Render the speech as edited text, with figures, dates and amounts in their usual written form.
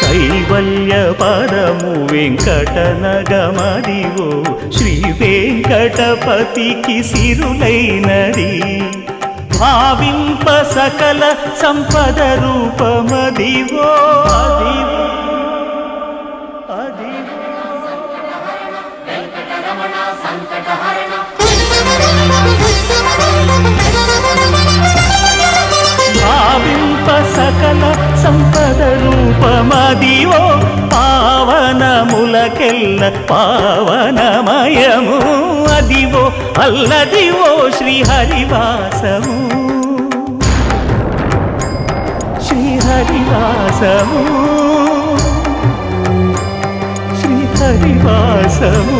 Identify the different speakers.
Speaker 1: కైవల్య పదము వెంకటనగమదివో శ్రీ వెంకటపతికి సిరులైనది భావింప సకల సంపద రూపమదివో అదివో భావింప సకల సంపద రూపమదివో పావనములకెల్ల పావనమయము అదివో అల్లదివో శ్రీహరివాసము శ్రీహరివాసము శ్రీహరివాసము